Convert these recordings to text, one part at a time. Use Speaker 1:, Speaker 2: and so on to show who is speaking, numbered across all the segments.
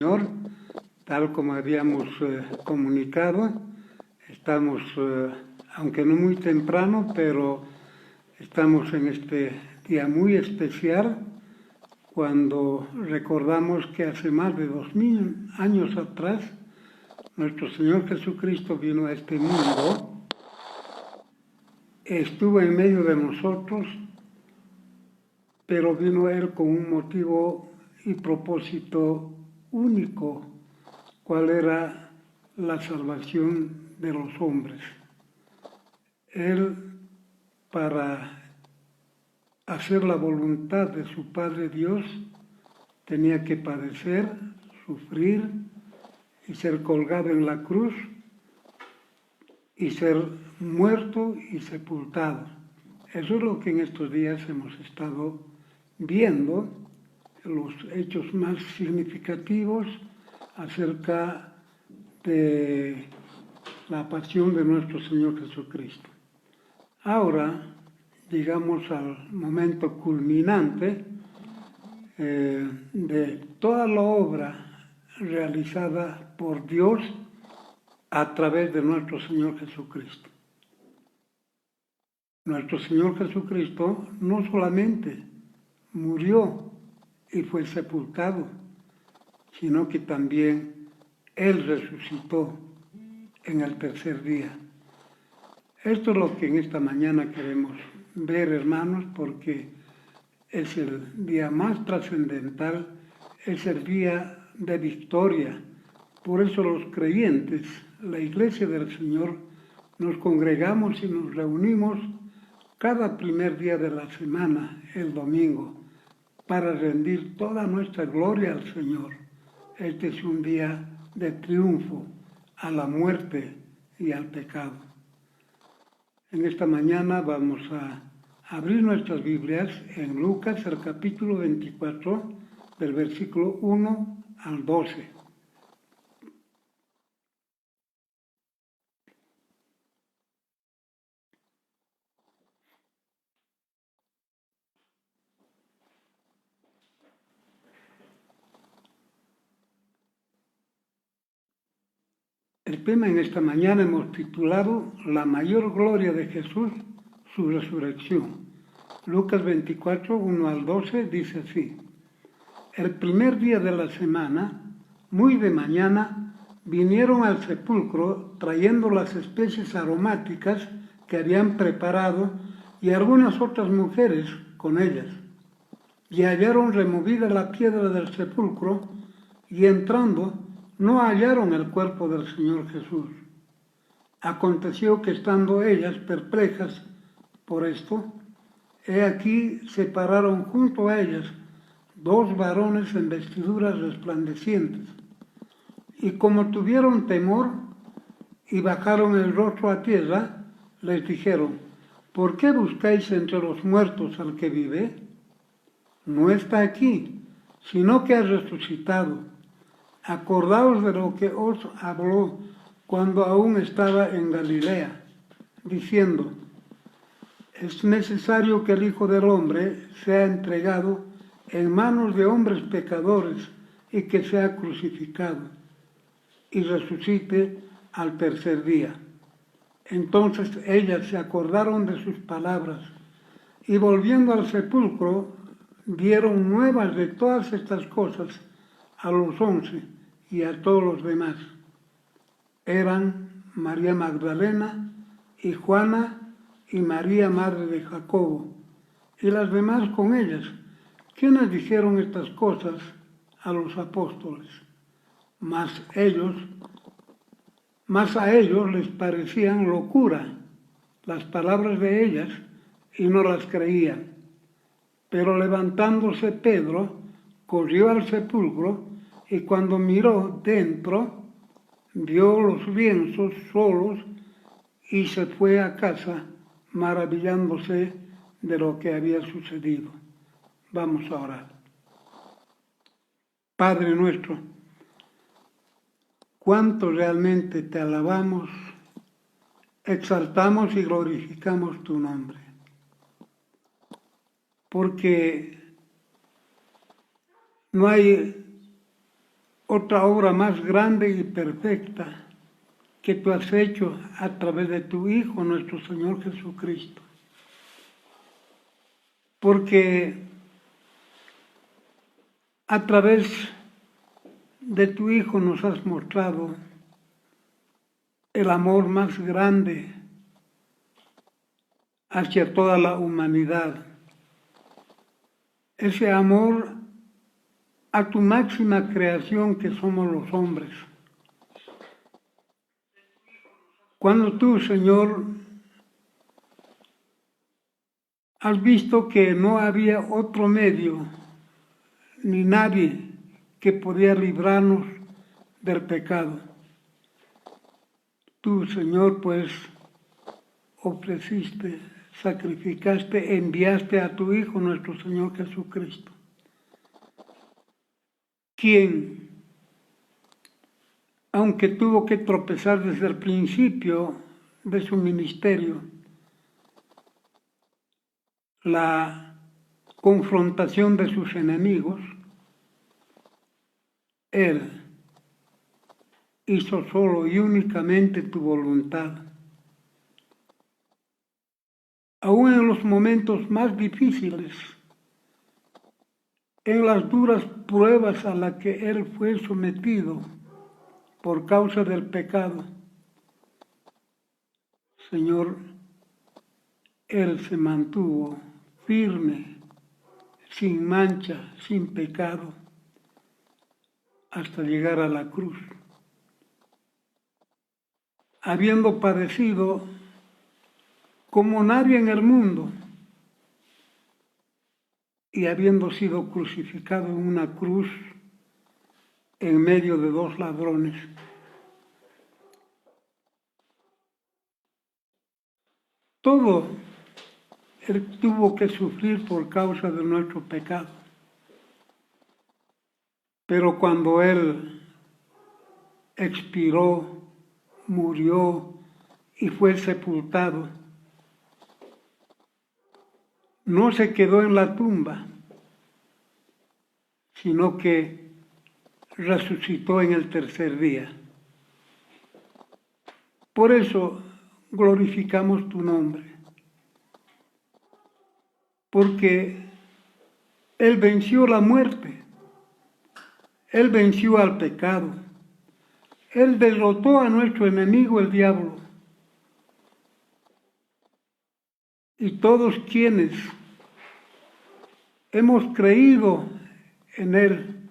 Speaker 1: Señor, tal como habíamos comunicado, estamos, aunque no muy temprano, pero estamos en este día muy especial cuando recordamos que hace más de 2000 años atrás nuestro Señor Jesucristo vino a este mundo, estuvo en medio de nosotros, pero vino Él con un motivo y propósito único, cuál era la salvación de los hombres. Él, para hacer la voluntad de su Padre Dios, tenía que padecer, sufrir y ser colgado en la cruz y ser muerto y sepultado. Eso es lo que en estos días hemos estado viendo, los hechos más significativos acerca de la pasión de nuestro Señor Jesucristo. Ahora llegamos al momento culminante de toda la obra realizada por Dios a través de nuestro Señor Jesucristo. Nuestro Señor Jesucristo no solamente murió y fue sepultado, sino que también Él resucitó en el tercer día. Esto es lo que en esta mañana queremos ver, hermanos, porque es el día más trascendental, es el día de victoria. Por eso los creyentes, la Iglesia del Señor, nos congregamos y nos reunimos cada primer día de la semana, el domingo, para rendir toda nuestra gloria al Señor. Este es un día de triunfo a la muerte y al pecado. En esta mañana vamos a abrir nuestras Biblias en Lucas, el capítulo 24, del versículo 1 al 12. El tema en esta mañana hemos titulado La mayor gloria de Jesús, su resurrección. Lucas 24, 1 al 12 dice así: El primer día de la semana, muy de mañana, vinieron al sepulcro trayendo las especies aromáticas que habían preparado y algunas otras mujeres con ellas. Y hallaron removida la piedra del sepulcro y entrando no hallaron el cuerpo del Señor Jesús. Aconteció que estando ellas perplejas por esto, he aquí se pararon junto a ellas dos varones en vestiduras resplandecientes, y como tuvieron temor y bajaron el rostro a tierra, les dijeron: ¿por qué buscáis entre los muertos al que vive? No está aquí, sino que ha resucitado. Acordaos de lo que os habló cuando aún estaba en Galilea, diciendo: es necesario que el Hijo del Hombre sea entregado en manos de hombres pecadores y que sea crucificado y resucite al tercer día. Entonces ellas se acordaron de sus palabras y volviendo al sepulcro dieron nuevas de todas estas cosas a los 11 y a todos los demás. Eran María Magdalena y Juana y María, madre de Jacobo, y las demás con ellas, quienes dijeron estas cosas a los apóstoles. Mas a ellos les parecían locura las palabras de ellas y no las creían. Pero levantándose Pedro, corrió al sepulcro y cuando miró dentro, vio los lienzos solos y se fue a casa maravillándose de lo que había sucedido. Vamos a orar. Padre nuestro, cuánto realmente te alabamos, exaltamos y glorificamos tu nombre. Porque no hay otra obra más grande y perfecta que tú has hecho a través de tu Hijo, nuestro Señor Jesucristo. Porque a través de tu Hijo nos has mostrado el amor más grande hacia toda la humanidad. Ese amor a tu máxima creación que somos los hombres. Cuando tú, Señor, has visto que no había otro medio ni nadie que podía librarnos del pecado. Tú, Señor, pues ofreciste, sacrificaste, enviaste a tu Hijo, nuestro Señor Jesucristo, quien, aunque tuvo que tropezar desde el principio de su ministerio, la confrontación de sus enemigos, Él hizo solo y únicamente tu voluntad. Aún en los momentos más difíciles, en las duras pruebas a las que Él fue sometido por causa del pecado, Señor, Él se mantuvo firme, sin mancha, sin pecado, hasta llegar a la cruz. Habiendo padecido como nadie en el mundo y habiendo sido crucificado en una cruz en medio de dos ladrones. Todo Él tuvo que sufrir por causa de nuestro pecado. Pero cuando Él expiró, murió y fue sepultado, no se quedó en la tumba, sino que resucitó en el tercer día. Por eso glorificamos tu nombre, porque Él venció la muerte, Él venció al pecado, Él derrotó a nuestro enemigo el diablo. Y todos quienes hemos creído en Él,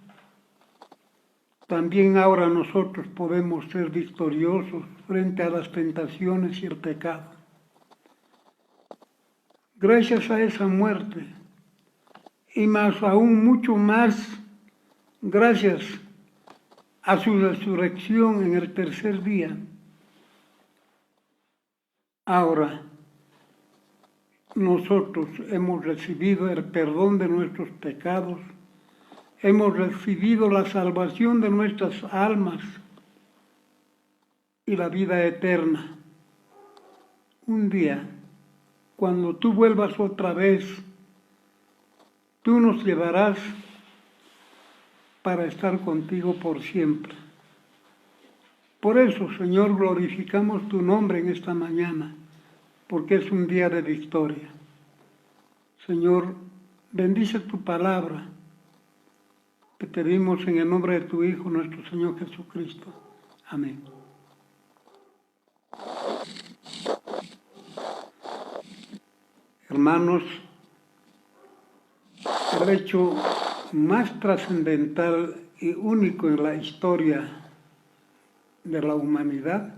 Speaker 1: también ahora nosotros podemos ser victoriosos frente a las tentaciones y el pecado. Gracias a esa muerte, y más aún mucho más, gracias a su resurrección en el tercer día, ahora nosotros hemos recibido el perdón de nuestros pecados, hemos recibido la salvación de nuestras almas y la vida eterna. Un día, cuando tú vuelvas otra vez, tú nos llevarás para estar contigo por siempre. Por eso, Señor, glorificamos tu nombre en esta mañana, porque es un día de victoria. Señor, bendice tu palabra. Te pedimos en el nombre de tu Hijo, nuestro Señor Jesucristo. Amén. Hermanos, el hecho más trascendental y único en la historia de la humanidad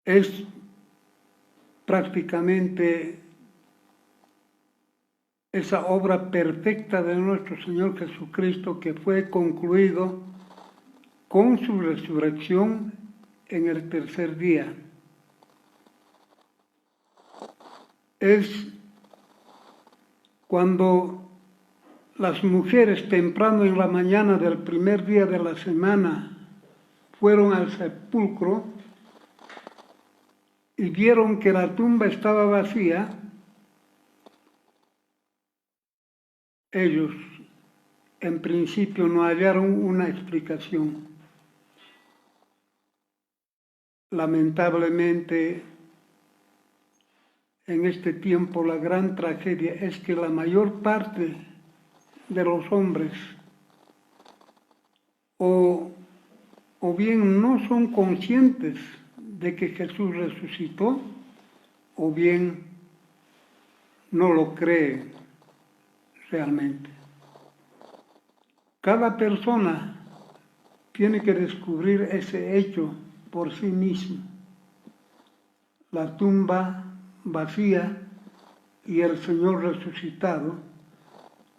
Speaker 1: es prácticamente esa obra perfecta de nuestro Señor Jesucristo que fue concluido con su resurrección en el tercer día. Es cuando las mujeres temprano en la mañana del primer día de la semana fueron al sepulcro y vieron que la tumba estaba vacía, ellos en principio no hallaron una explicación. Lamentablemente, en este tiempo la gran tragedia es que la mayor parte de los hombres o bien no son conscientes de que Jesús resucitó, o bien no lo creen realmente. Cada persona tiene que descubrir ese hecho por sí mismo. La tumba vacía y el Señor resucitado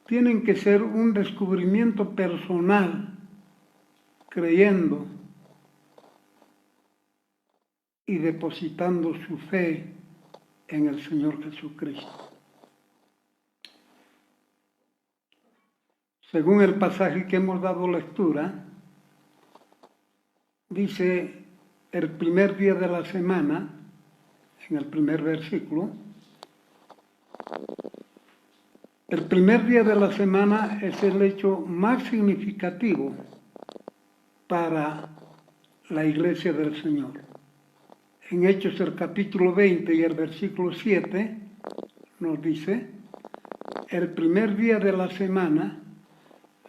Speaker 1: tienen que ser un descubrimiento personal, creyendo y depositando su fe en el Señor Jesucristo. Según el pasaje que hemos dado lectura, dice el primer día de la semana, en el primer versículo, el primer día de la semana es el hecho más significativo para la iglesia del Señor. En Hechos el capítulo 20 y el versículo 7 nos dice, el primer día de la semana,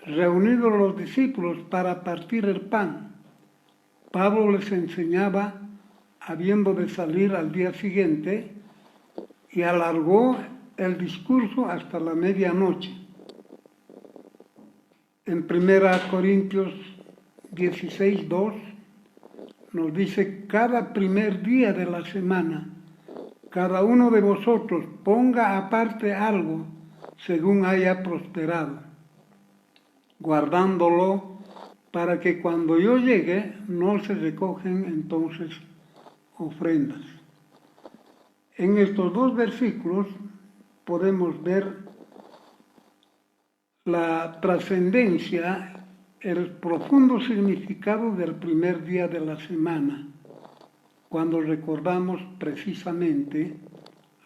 Speaker 1: reunidos los discípulos para partir el pan, Pablo les enseñaba, habiendo de salir al día siguiente, y alargó el discurso hasta la medianoche. En 1 Corintios 16:2 nos dice, cada primer día de la semana, cada uno de vosotros ponga aparte algo según haya prosperado, guardándolo para que cuando yo llegue no se recogen entonces ofrendas. En estos dos versículos podemos ver la trascendencia, el profundo significado del primer día de la semana, cuando recordamos precisamente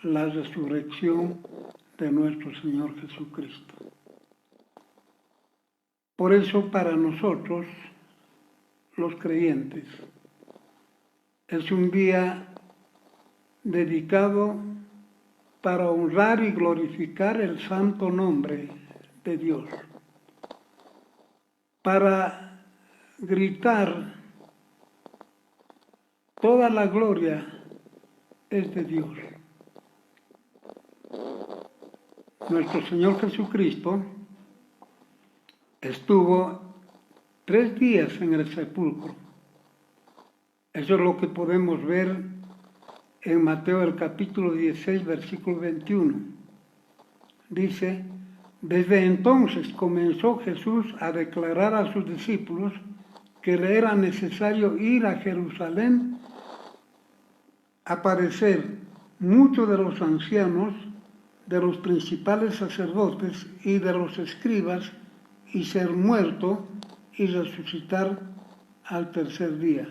Speaker 1: la resurrección de nuestro Señor Jesucristo. Por eso para nosotros, los creyentes, es un día dedicado para honrar y glorificar el santo nombre de Dios, para gritar, toda la gloria es de Dios. Nuestro Señor Jesucristo estuvo 3 días en el sepulcro. Eso es lo que podemos ver en Mateo el capítulo 16, versículo 21. Dice, desde entonces comenzó Jesús a declarar a sus discípulos que le era necesario ir a Jerusalén a padecer muchos de los ancianos, de los principales sacerdotes y de los escribas, y ser muerto y resucitar al tercer día.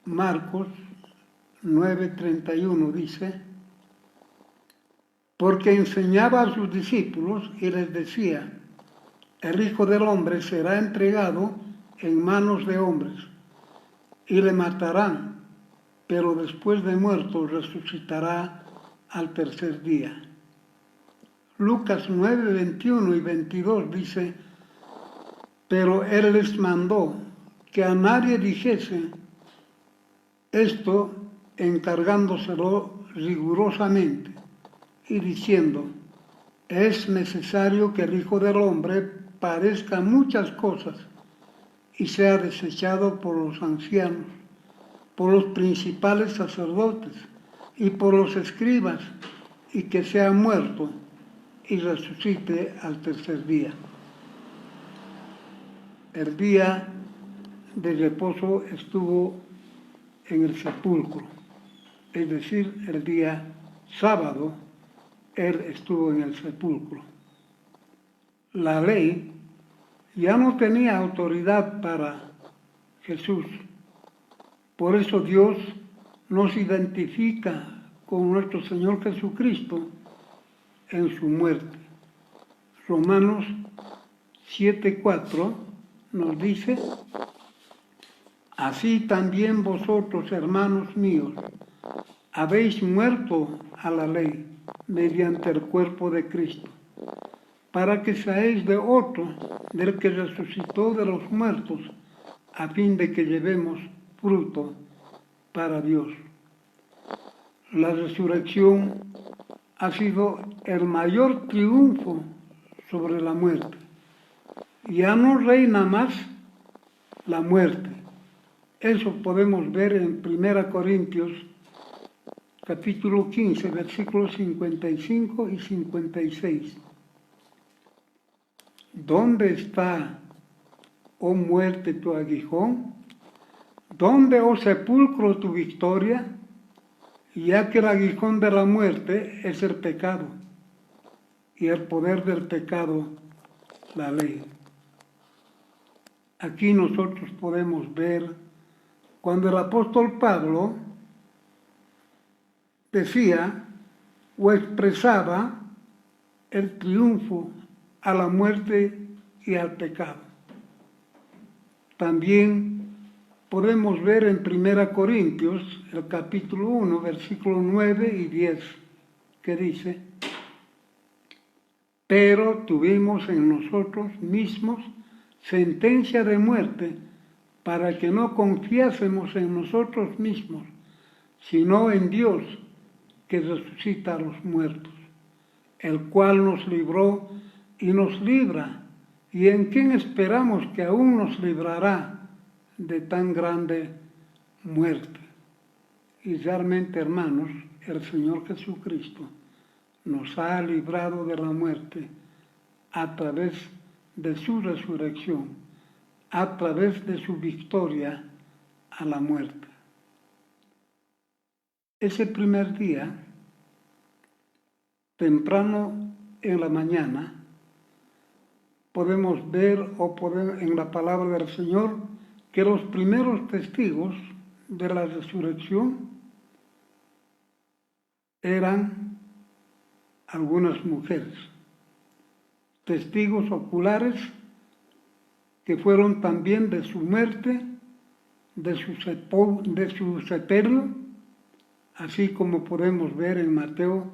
Speaker 1: Marcos 9:31 dice, porque enseñaba a sus discípulos y les decía, el Hijo del Hombre será entregado en manos de hombres y le matarán, pero después de muerto resucitará al tercer día. Lucas 9:21 y 22 dice, pero él les mandó que a nadie dijese esto, encargándoselo rigurosamente y diciendo, es necesario que el Hijo del Hombre padezca muchas cosas y sea desechado por los ancianos, por los principales sacerdotes y por los escribas, y que sea muerto y resucite al tercer día. El día de reposo estuvo en el sepulcro, es decir, el día sábado, él estuvo en el sepulcro. La ley ya no tenía autoridad para Jesús. Por eso Dios nos identifica con nuestro Señor Jesucristo en su muerte. Romanos 7:4 nos dice: así también vosotros, hermanos míos, habéis muerto a la ley mediante el cuerpo de Cristo, para que seáis de otro, del que resucitó de los muertos, a fin de que llevemos fruto para Dios. La resurrección ha sido el mayor triunfo sobre la muerte. Ya no reina más la muerte. Eso podemos ver en 1 Corintios capítulo 15, versículos 55 y 56. ¿Dónde está, oh muerte, tu aguijón? ¿Dónde, oh sepulcro, tu victoria? Ya que el aguijón de la muerte es el pecado, y el poder del pecado, la ley. Aquí nosotros podemos ver cuando el apóstol Pablo decía o expresaba el triunfo a la muerte y al pecado. También podemos ver en 1 Corintios, el capítulo 1, versículos 9 y 10, que dice: pero tuvimos en nosotros mismos sentencia de muerte, para que no confiásemos en nosotros mismos, sino en Dios, que resucita a los muertos, el cual nos libró y nos libra, y en quien esperamos que aún nos librará de tan grande muerte. Y realmente, hermanos, el Señor Jesucristo nos ha librado de la muerte a través de su resurrección, a través de su victoria a la muerte. Ese primer día, temprano en la mañana, podemos ver en la palabra del Señor que los primeros testigos de la resurrección eran algunas mujeres, testigos oculares que fueron también de su muerte, de su sepelio, así como podemos ver en Mateo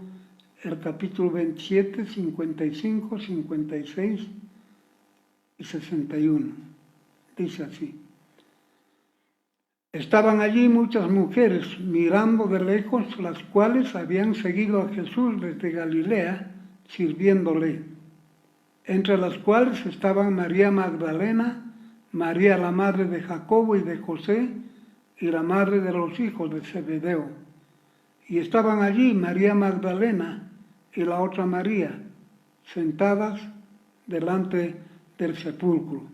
Speaker 1: el capítulo 27, 55, 56 y 61. Dice así: estaban allí muchas mujeres mirando de lejos, las cuales habían seguido a Jesús desde Galilea, sirviéndole, entre las cuales estaban María Magdalena, María la madre de Jacobo y de José, y la madre de los hijos de Zebedeo. Y estaban allí María Magdalena y la otra María, sentadas delante del sepulcro.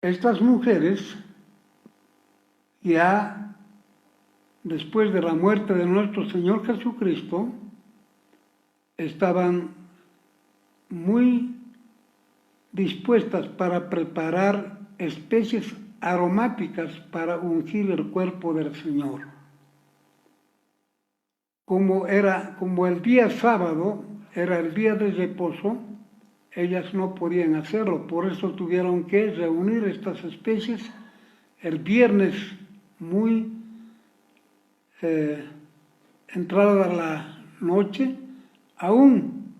Speaker 1: Estas mujeres, ya después de la muerte de nuestro Señor Jesucristo, estaban muy dispuestas para preparar especies aromáticas para ungir el cuerpo del Señor. Como el día sábado era el día de reposo, ellas no podían hacerlo, por eso tuvieron que reunir estas especies el viernes muy entrada la noche. Aún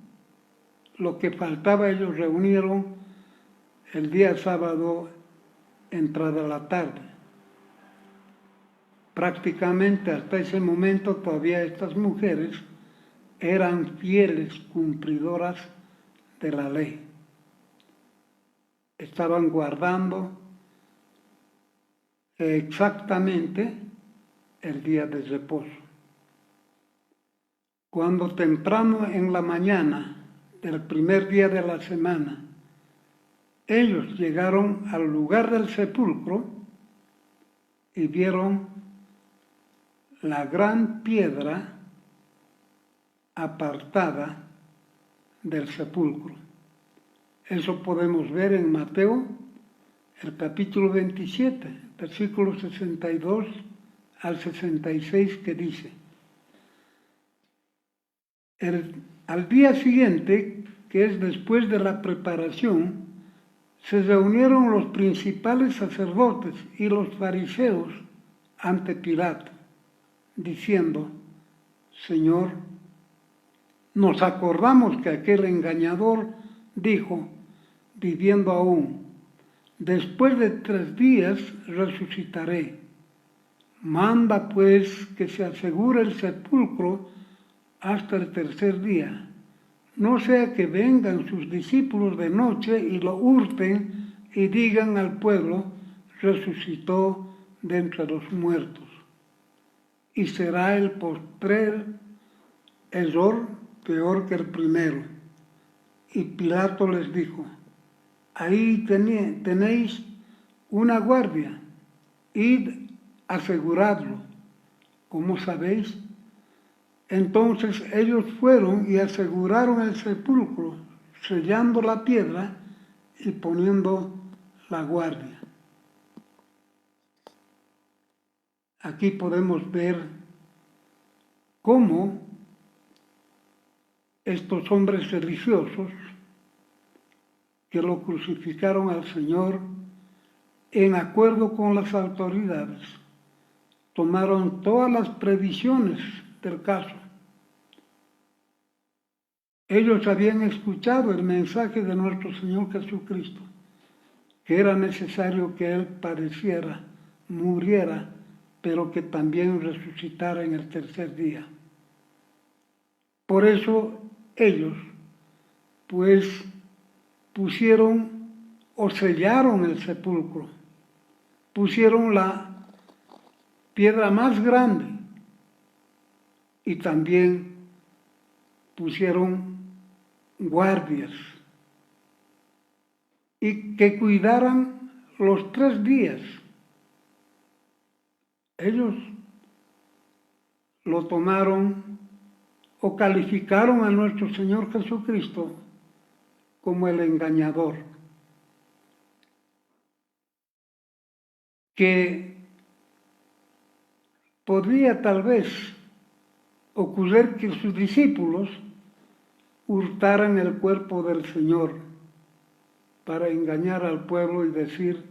Speaker 1: lo que faltaba ellos reunieron el día sábado entrada la tarde. Prácticamente hasta ese momento todavía estas mujeres eran fieles cumplidoras de la ley. Estaban guardando exactamente el día de reposo. Cuando temprano en la mañana del primer día de la semana, ellos llegaron al lugar del sepulcro y vieron la gran piedra apartada del sepulcro. Eso podemos ver en Mateo, el capítulo 27, versículos 62 al 66, que dice: Al día siguiente, que es después de la preparación, se reunieron los principales sacerdotes y los fariseos ante Pilato, diciendo: Señor, nos acordamos que aquel engañador dijo, viviendo aún, después de 3 días resucitaré. Manda pues que se asegure el sepulcro hasta el 3er día, no sea que vengan sus discípulos de noche y lo hurten y digan al pueblo: resucitó de entre los muertos. Y será el postrer error peor que el primero. Y Pilato les dijo: ahí tenéis una guardia, id, aseguradlo. ¿Cómo sabéis? Entonces ellos fueron y aseguraron el sepulcro, sellando la piedra y poniendo la guardia. Aquí podemos ver cómo estos hombres religiosos que lo crucificaron al Señor, en acuerdo con las autoridades, tomaron todas las previsiones del caso. Ellos habían escuchado el mensaje de nuestro Señor Jesucristo, que era necesario que Él padeciera, muriera, pero que también resucitara en el 3er día. Por eso ellos, pues, pusieron o sellaron el sepulcro, pusieron la piedra más grande y también pusieron guardias y que cuidaran los 3 días. Ellos lo tomaron o calificaron a nuestro Señor Jesucristo como el engañador, que podría tal vez ocurrir que sus discípulos hurtaran el cuerpo del Señor para engañar al pueblo y decir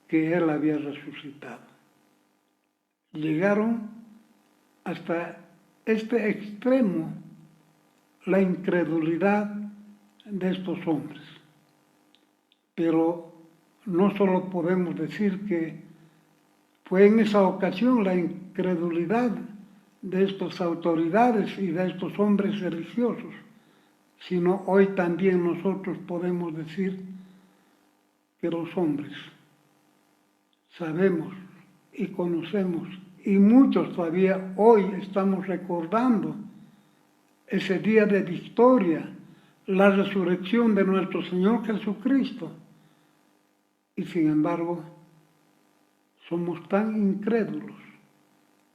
Speaker 1: que Él había resucitado. Llegaron hasta este extremo la incredulidad de estos hombres. Pero no solo podemos decir que fue en esa ocasión la incredulidad de estas autoridades y de estos hombres religiosos, sino hoy también nosotros podemos decir que los hombres sabemos y conocemos, y muchos todavía hoy estamos recordando ese día de victoria, la resurrección de nuestro Señor Jesucristo, y sin embargo somos tan incrédulos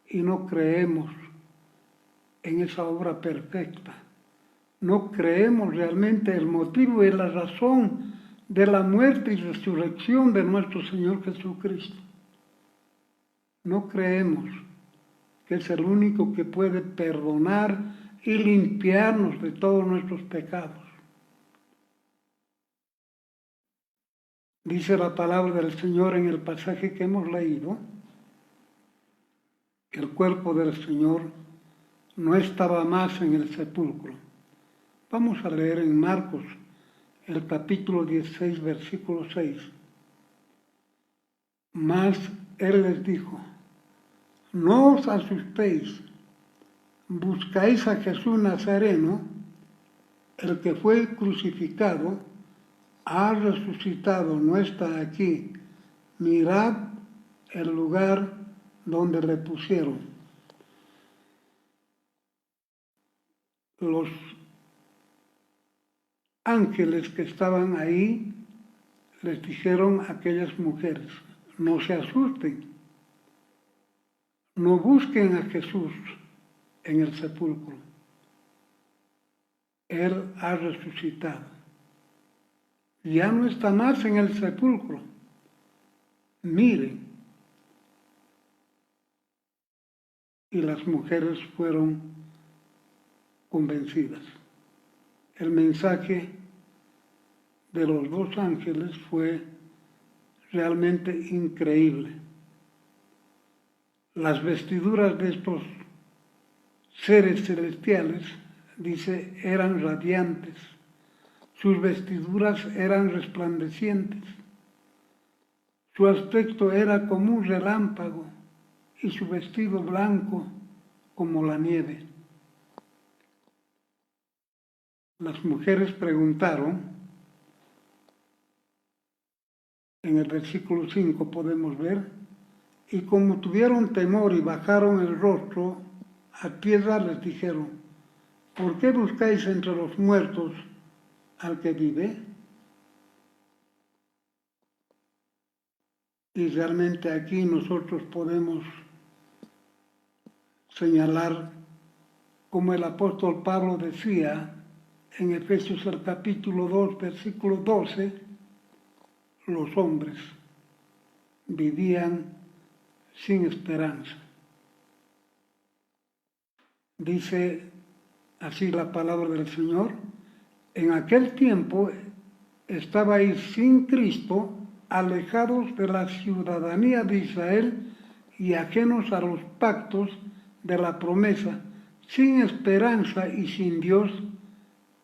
Speaker 1: y no creemos en esa obra perfecta. No creemos realmente el motivo y la razón de la muerte y resurrección de nuestro Señor Jesucristo. No creemos que es el único que puede perdonar y limpiarnos de todos nuestros pecados. Dice la palabra del Señor en el pasaje que hemos leído, que el cuerpo del Señor no estaba más en el sepulcro. Vamos a leer en Marcos, el capítulo 16, versículo 6. Mas Él les dijo: no os asustéis, buscáis a Jesús Nazareno, el que fue crucificado, ha resucitado, no está aquí. Mirad el lugar donde le pusieron. Los ángeles que estaban ahí les dijeron a aquellas mujeres: no se asusten, no busquen a Jesús en el sepulcro. Él ha resucitado. Ya no está más en el sepulcro. Miren. Y las mujeres fueron convencidas. El mensaje de los dos ángeles fue realmente increíble. Las vestiduras de estos seres celestiales, dice, eran radiantes. Sus vestiduras eran resplandecientes. Su aspecto era como un relámpago y su vestido blanco como la nieve. Las mujeres preguntaron, en el versículo 5 podemos ver, y como tuvieron temor y bajaron el rostro a tierra, les dijeron, ¿por qué buscáis entre los muertos al que vive? Y realmente aquí nosotros podemos señalar, como el apóstol Pablo decía en Efesios el capítulo 2, versículo 12, los hombres vivían sin esperanza. Dice así la palabra del Señor, en aquel tiempo estabais sin Cristo, alejados de la ciudadanía de Israel y ajenos a los pactos de la promesa, sin esperanza y sin Dios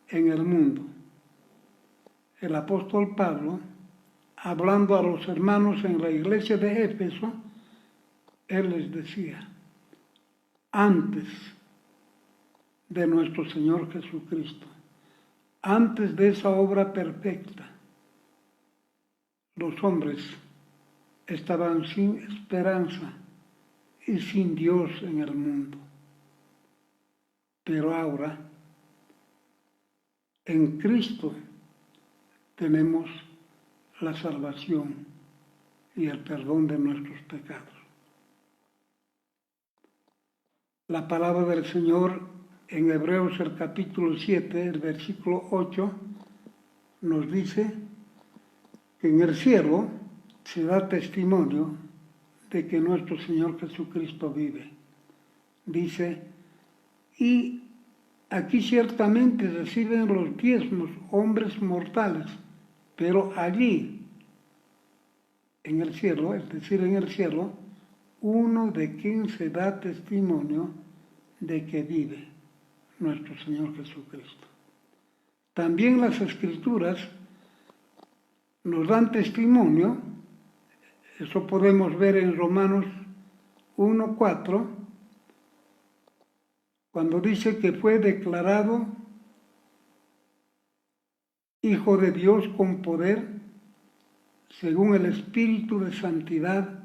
Speaker 1: en el mundo. El apóstol Pablo, hablando a los hermanos en la iglesia de Éfeso, él les decía, antes de nuestro Señor Jesucristo, antes de esa obra perfecta, los hombres estaban sin esperanza y sin Dios en el mundo. Pero ahora, en Cristo, tenemos la salvación y el perdón de nuestros pecados. La palabra del Señor en Hebreos el capítulo 7, el versículo 8, nos dice que en el cielo se da testimonio de que nuestro Señor Jesucristo vive. Dice, y aquí ciertamente reciben los diezmos hombres mortales, pero allí, en el cielo, es decir, en el cielo, uno de 15 da testimonio de que vive nuestro Señor Jesucristo. También las Escrituras nos dan testimonio, eso podemos ver en Romanos 1:4, cuando dice que fue declarado Hijo de Dios con poder, según el Espíritu de Santidad,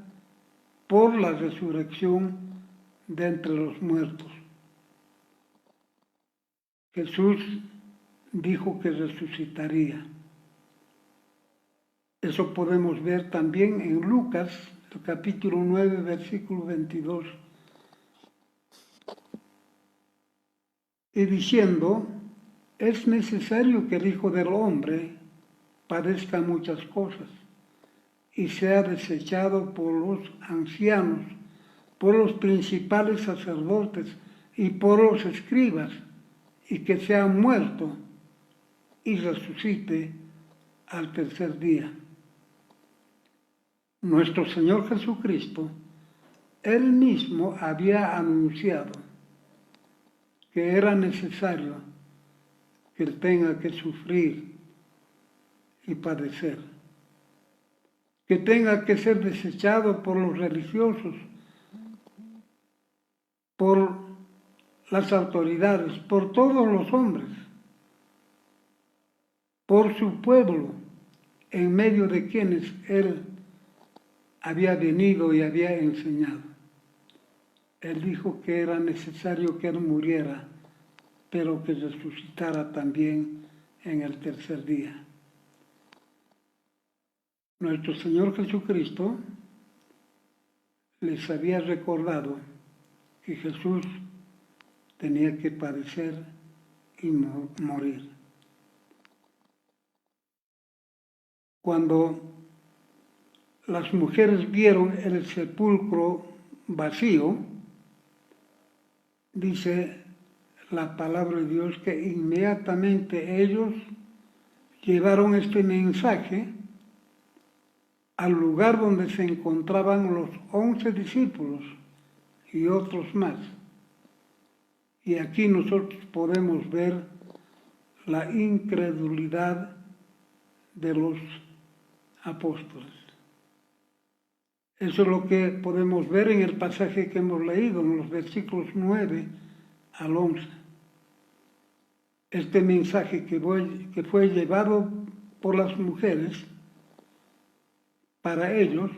Speaker 1: por la resurrección de entre los muertos. Jesús dijo que resucitaría. Eso podemos ver también en Lucas, el capítulo 9, versículo 22. Y diciendo, es necesario que el Hijo del Hombre padezca muchas cosas y sea desechado por los ancianos, por los principales sacerdotes y por los escribas, y que sea muerto y resucite al tercer día. Nuestro Señor Jesucristo, Él mismo había anunciado que era necesario que Él tenga que sufrir y padecer, que tenga que ser desechado por los religiosos, por las autoridades, por todos los hombres, por su pueblo, en medio de quienes Él había venido y había enseñado. Él dijo que era necesario que Él muriera, pero que resucitara también en el tercer día. Nuestro Señor Jesucristo les había recordado que Jesús tenía que padecer y morir. Cuando las mujeres vieron el sepulcro vacío, dice la palabra de Dios que inmediatamente ellos llevaron este mensaje al lugar donde se encontraban los 11 discípulos y otros más. Y aquí nosotros podemos ver la incredulidad de los apóstoles. Eso es lo que podemos ver en el pasaje que hemos leído, en los versículos 9 al 11. Este mensaje que fue llevado por las mujeres, para ellos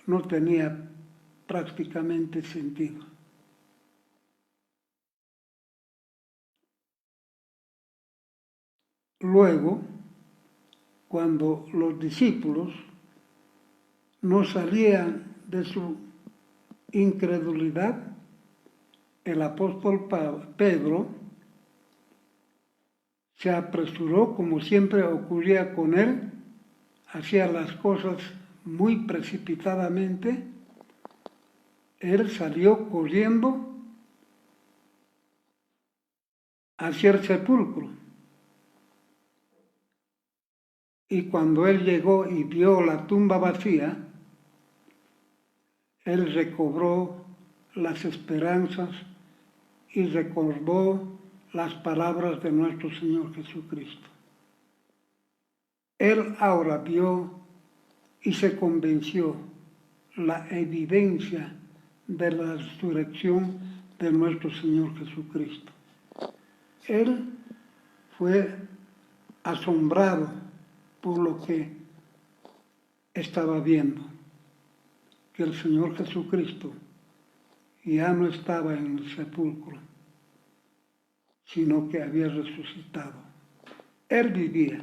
Speaker 1: no tenía prácticamente sentido. Luego, cuando los discípulos no salían de su incredulidad, el apóstol Pedro se apresuró, como siempre ocurría con él, hacía las cosas muy precipitadamente. Él salió corriendo hacia el sepulcro. Y cuando él llegó y vio la tumba vacía, él recobró las esperanzas y recordó las palabras de nuestro Señor Jesucristo. Él ahora vio y se convenció la evidencia de la resurrección de nuestro Señor Jesucristo. Él fue asombrado por lo que estaba viendo, que el Señor Jesucristo ya no estaba en el sepulcro, sino que había resucitado. Él vivía.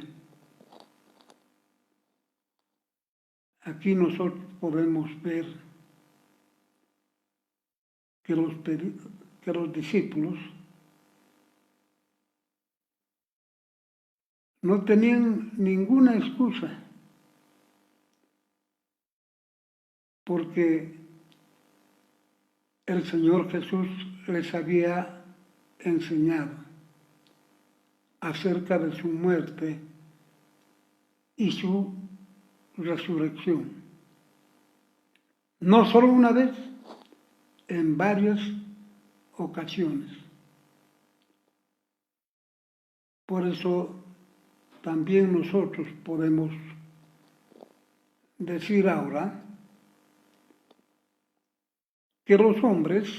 Speaker 1: Aquí nosotros podemos ver que los discípulos no tenían ninguna excusa, porque el Señor Jesús les había enseñado acerca de su muerte y su resurrección. No solo una vez, en varias ocasiones. Por eso también nosotros podemos decir ahora que los hombres,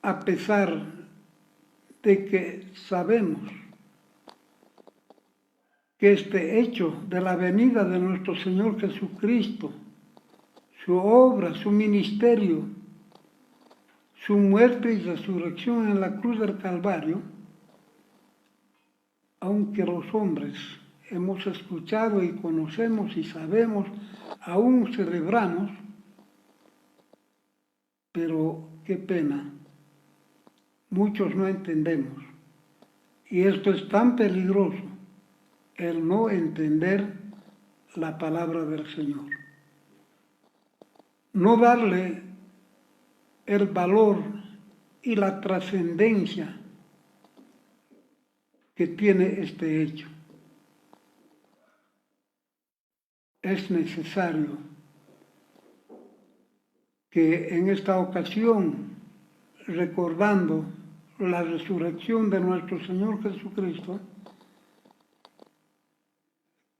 Speaker 1: a pesar de que sabemos que este hecho de la venida de nuestro Señor Jesucristo, su obra, su ministerio, su muerte y resurrección en la cruz del Calvario, aunque los hombres hemos escuchado y conocemos y sabemos, aún celebramos, pero qué pena, muchos no entendemos. Y esto es tan peligroso, el no entender la palabra del Señor. No darle el valor y la trascendencia que tiene este hecho. Es necesario que en esta ocasión, recordando la resurrección de nuestro Señor Jesucristo,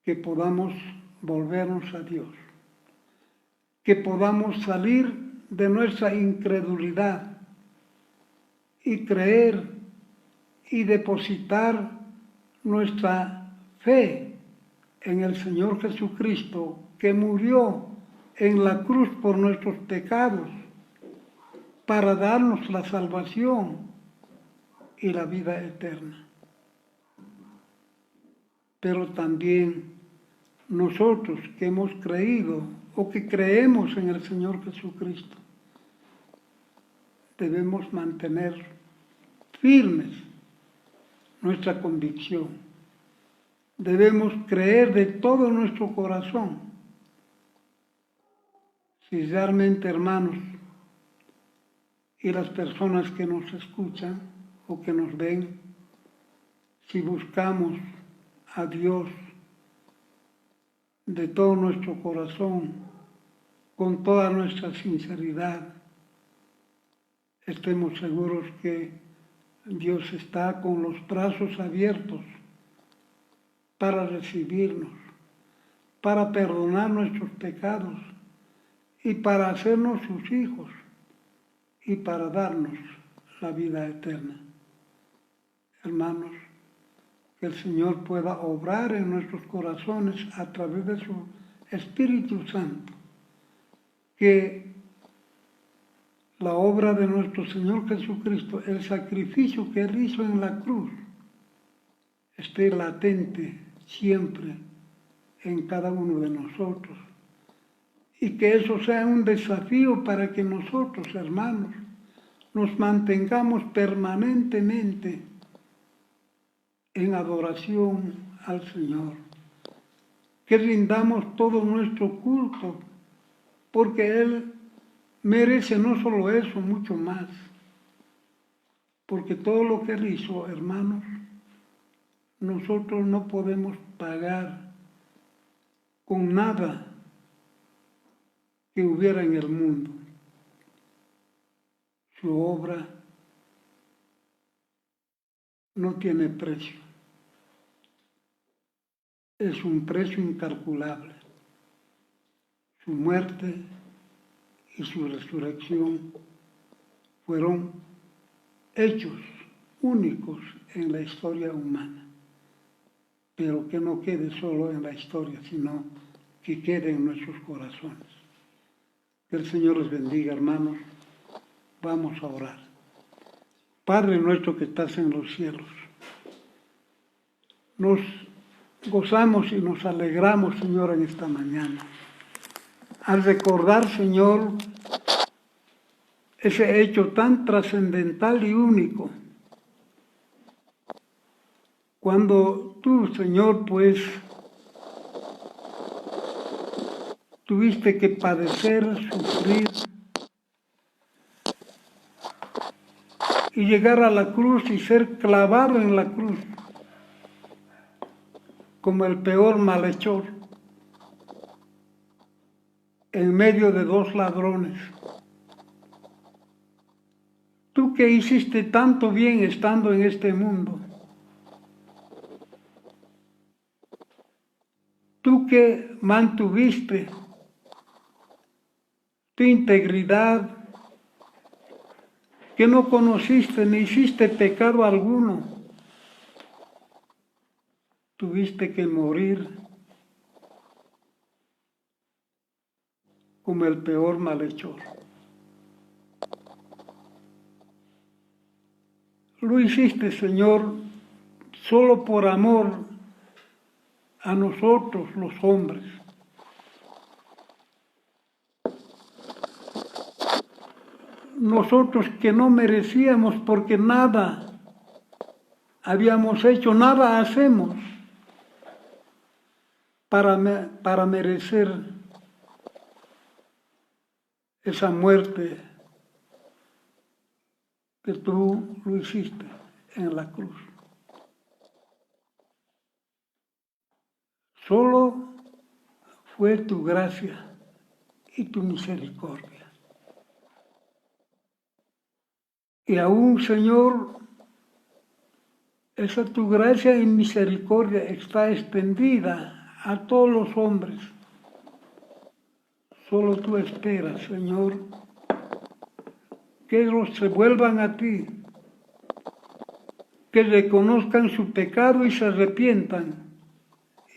Speaker 1: que podamos volvernos a Dios, que podamos salir de nuestra incredulidad y creer y depositar nuestra fe en el Señor Jesucristo, que murió en la cruz por nuestros pecados para darnos la salvación y la vida eterna. Pero también nosotros que hemos creído o que creemos en el Señor Jesucristo, debemos mantener firmes nuestra convicción. Debemos creer de todo nuestro corazón. Si realmente, hermanos, y las personas que nos escuchan, o que nos ven, si buscamos a Dios de todo nuestro corazón, con toda nuestra sinceridad, estemos seguros que Dios está con los brazos abiertos para recibirnos, para perdonar nuestros pecados y para hacernos sus hijos y para darnos la vida eterna. Hermanos, que el Señor pueda obrar en nuestros corazones a través de su Espíritu Santo, que la obra de nuestro Señor Jesucristo, el sacrificio que Él hizo en la cruz, esté latente siempre en cada uno de nosotros. Y que eso sea un desafío para que nosotros, hermanos, nos mantengamos permanentemente en adoración al Señor. Que rindamos todo nuestro culto, porque Él merece no solo eso, mucho más. Porque todo lo que Él hizo, hermanos, nosotros no podemos pagar con nada que hubiera en el mundo. Su obra no tiene precio. Es un precio incalculable. Su muerte y su resurrección fueron hechos únicos en la historia humana, pero que no quede solo en la historia, sino que quede en nuestros corazones. Que el Señor les bendiga, hermanos. Vamos a orar. Padre nuestro que estás en los cielos, nos gozamos y nos alegramos, Señor, en esta mañana, al recordar, Señor, ese hecho tan trascendental y único, cuando tú, Señor, pues, tuviste que padecer, sufrir y llegar a la cruz y ser clavado en la cruz como el peor malhechor en medio de dos ladrones. Tú que hiciste tanto bien estando en este mundo, tú que mantuviste tu integridad, que no conociste ni hiciste pecado alguno, tuviste que morir como el peor malhechor. Lo hiciste, Señor, solo por amor a nosotros los hombres. Nosotros que no merecíamos porque nada habíamos hecho, nada hacemos para merecer esa muerte que tú lo hiciste en la cruz. Solo fue tu gracia y tu misericordia. Y aún, Señor, esa tu gracia y misericordia está extendida a todos los hombres. Solo tú esperas, Señor, que ellos se vuelvan a ti, que reconozcan su pecado y se arrepientan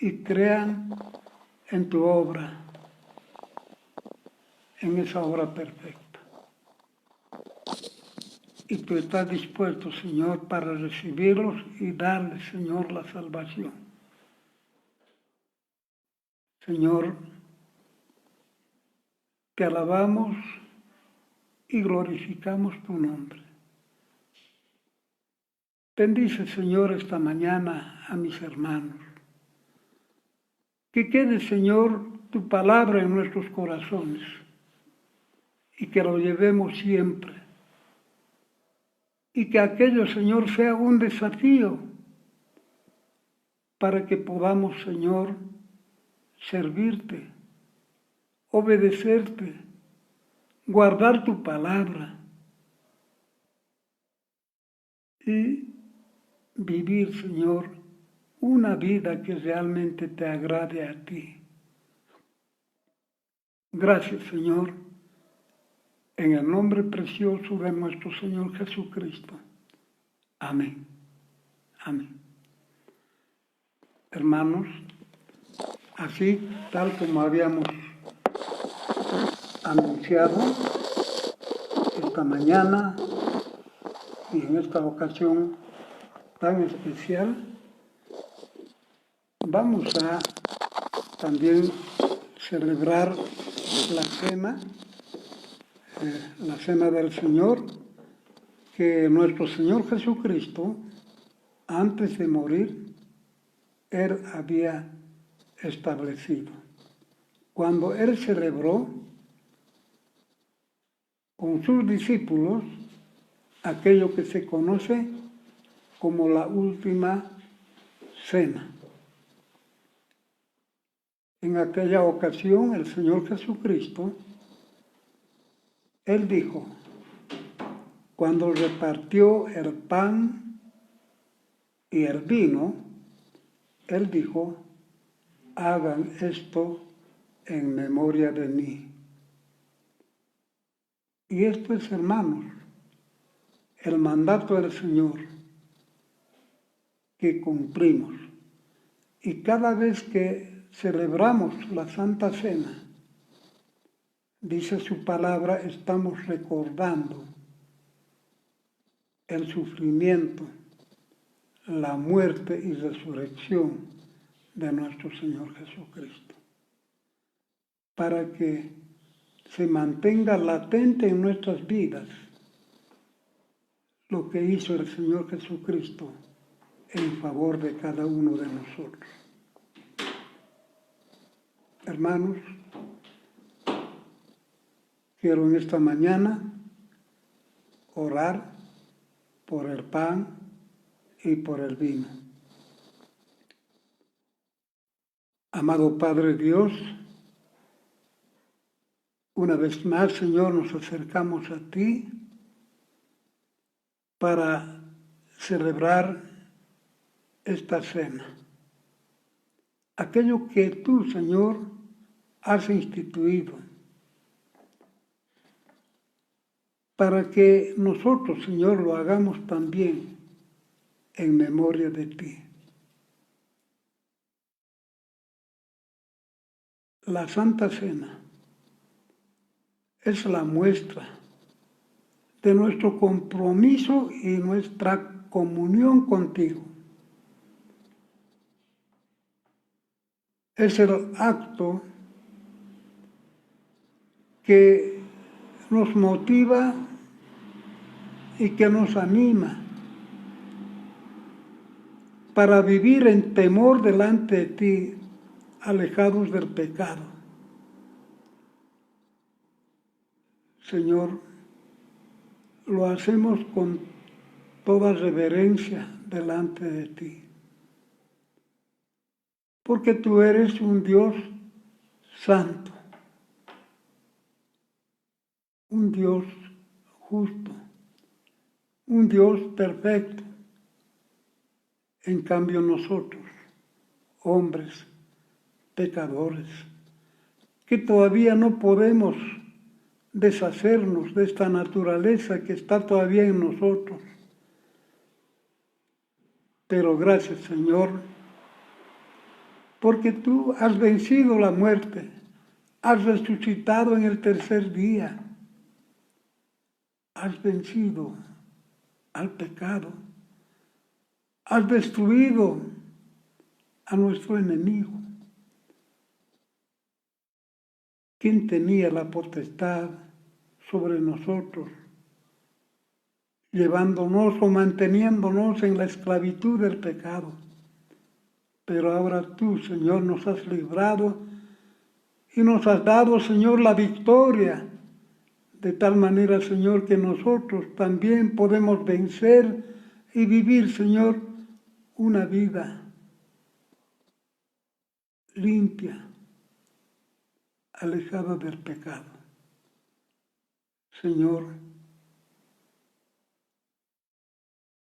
Speaker 1: y crean en tu obra, en esa obra perfecta. Y tú estás dispuesto, Señor, para recibirlos y darles, Señor, la salvación. Señor, te alabamos y glorificamos tu nombre. Bendice, Señor, esta mañana a mis hermanos. Que quede, Señor, tu palabra en nuestros corazones y que lo llevemos siempre. y que aquello, Señor, sea un desafío para que podamos, Señor, servirte, obedecerte, guardar tu palabra y vivir, Señor, una vida que realmente te agrade a ti. Gracias, Señor, en el nombre precioso de nuestro Señor Jesucristo. Amén. Amén. Hermanos, así tal como habíamos anunciado esta mañana y en esta ocasión tan especial, vamos a también celebrar la cena del Señor, que nuestro Señor Jesucristo, antes de morir, Él había establecido. Cuando Él celebró con sus discípulos aquello que se conoce como la última cena. En aquella ocasión, el Señor Jesucristo, Él dijo, cuando repartió el pan y el vino, Él dijo, hagan esto en memoria de mí. Y esto es, hermanos, el mandato del Señor que cumplimos. Y cada vez que celebramos la Santa Cena, dice su palabra, estamos recordando el sufrimiento, la muerte y resurrección de nuestro Señor Jesucristo, para que se mantenga latente en nuestras vidas lo que hizo el Señor Jesucristo en favor de cada uno de nosotros. Hermanos, quiero en esta mañana orar por el pan y por el vino. Amado Padre Dios, una vez más, Señor, nos acercamos a ti para celebrar esta cena. Aquello que tú, Señor, has instituido para que nosotros, Señor, lo hagamos también en memoria de ti. La Santa Cena es la muestra de nuestro compromiso y nuestra comunión contigo. Es el acto que nos motiva y que nos anima para vivir en temor delante de ti, alejados del pecado. Señor, lo hacemos con toda reverencia delante de ti, porque tú eres un Dios santo, un Dios justo, un Dios perfecto. En cambio nosotros, hombres, pecadores, que todavía no podemos deshacernos de esta naturaleza que está todavía en nosotros. Pero gracias, Señor, porque tú has vencido la muerte, has resucitado en el tercer día, has vencido al pecado, has destruido a nuestro enemigo. ¿Quién tenía la potestad sobre nosotros, llevándonos o manteniéndonos en la esclavitud del pecado? Pero ahora tú, Señor, nos has librado y nos has dado, Señor, la victoria de tal manera, Señor, que nosotros también podemos vencer y vivir, Señor, una vida limpia, alejada del pecado. Señor,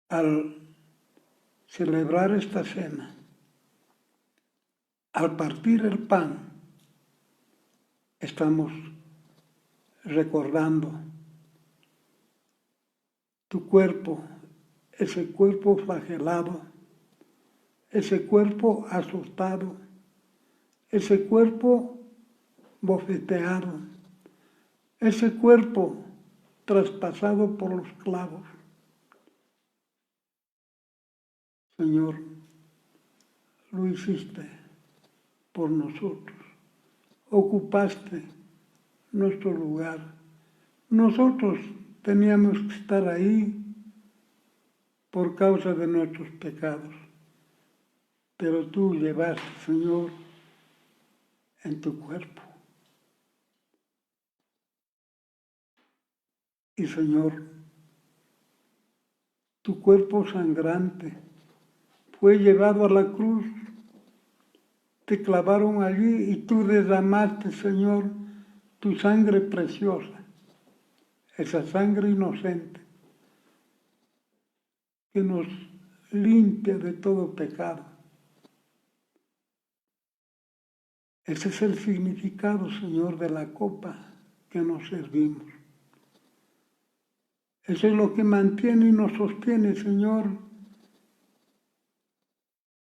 Speaker 1: al celebrar esta cena, al partir el pan, estamos recordando tu cuerpo, ese cuerpo flagelado, ese cuerpo azotado, ese cuerpo bofeteado, ese cuerpo traspasado por los clavos. Señor, lo hiciste por nosotros, ocupaste nuestro lugar. Nosotros teníamos que estar ahí por causa de nuestros pecados, pero tú llevaste, Señor, en tu cuerpo. Y Señor, tu cuerpo sangrante fue llevado a la cruz, te clavaron allí y tú derramaste, Señor, tu sangre preciosa, esa sangre inocente que nos limpia de todo pecado. Ese es el significado, Señor, de la copa que nos servimos. Eso es lo que mantiene y nos sostiene, Señor,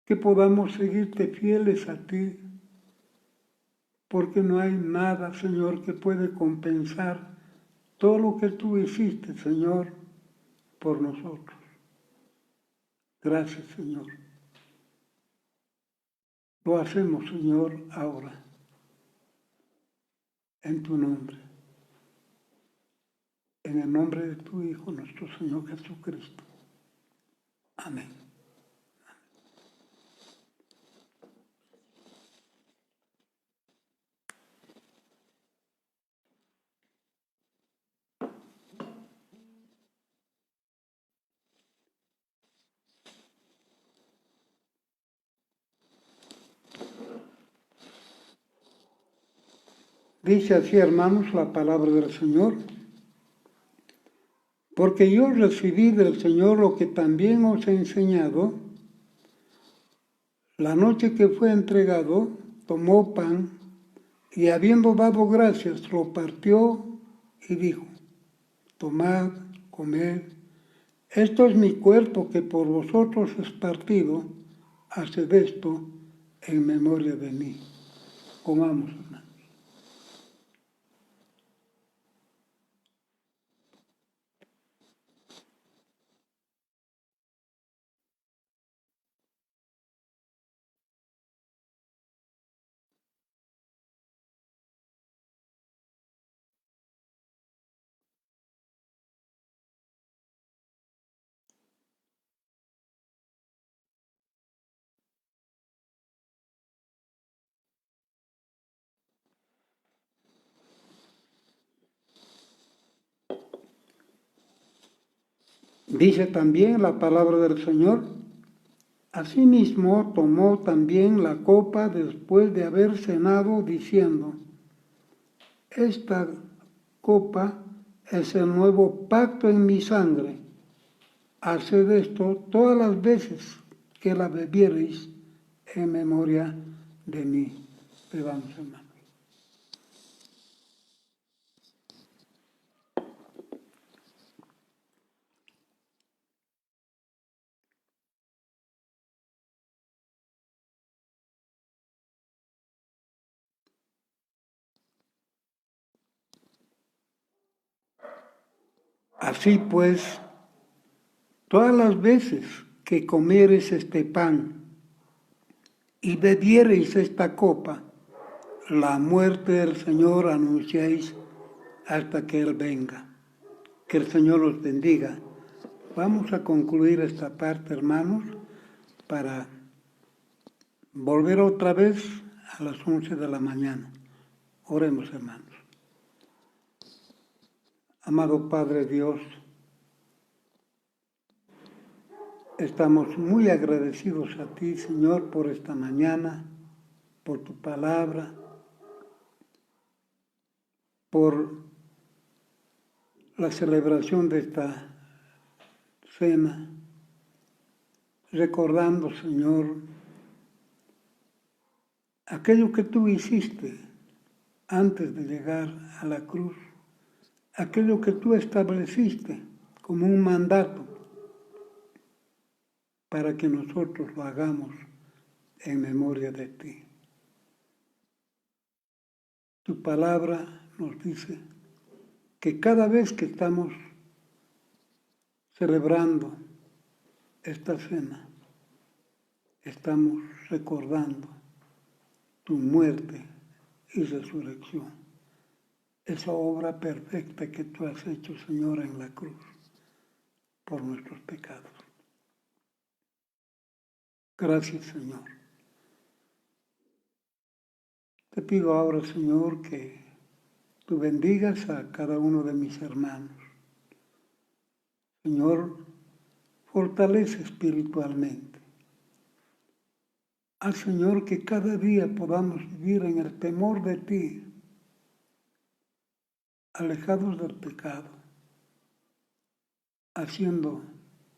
Speaker 1: que podamos seguirte fieles a ti, porque no hay nada, Señor, que puede compensar todo lo que tú hiciste, Señor, por nosotros. Gracias, Señor. Lo hacemos, Señor, ahora, en tu nombre, en el nombre de tu Hijo, nuestro Señor Jesucristo. Amén. Dice así, hermanos, la palabra del Señor. Porque yo recibí del Señor lo que también os he enseñado. La noche que fue entregado, tomó pan y habiendo dado gracias, lo partió y dijo, tomad, comed, esto es mi cuerpo que por vosotros es partido, haced esto en memoria de mí. Comamos, hermanos. Dice también la palabra del Señor, asimismo tomó también la copa después de haber cenado, diciendo, esta copa es el nuevo pacto en mi sangre. Haced esto todas las veces que la bebiereis en memoria de mí. Bebamos, hermanos. Así pues, todas las veces que comiereis este pan y bebiereis esta copa, la muerte del Señor anunciáis hasta que Él venga. Que el Señor los bendiga. Vamos a concluir esta parte, hermanos, para volver otra vez a las 11 de la mañana. Oremos, hermanos. Amado Padre Dios, estamos muy agradecidos a ti, Señor, por esta mañana, por tu palabra, por la celebración de esta cena, recordando, Señor, aquello que tú hiciste antes de llegar a la cruz, aquello que tú estableciste como un mandato para que nosotros lo hagamos en memoria de ti. Tu palabra nos dice que cada vez que estamos celebrando esta cena, estamos recordando tu muerte y resurrección, esa obra perfecta que tú has hecho, Señor, en la cruz por nuestros pecados. Gracias, Señor. Te pido ahora, Señor, que tú bendigas a cada uno de mis hermanos. Señor, fortalece espiritualmente. Al Señor, que cada día podamos vivir en el temor de ti, alejados del pecado, haciendo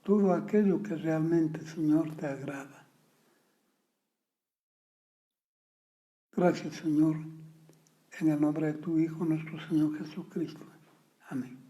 Speaker 1: todo aquello que realmente, Señor, te agrada. Gracias, Señor, en el nombre de tu Hijo, nuestro Señor Jesucristo. Amén.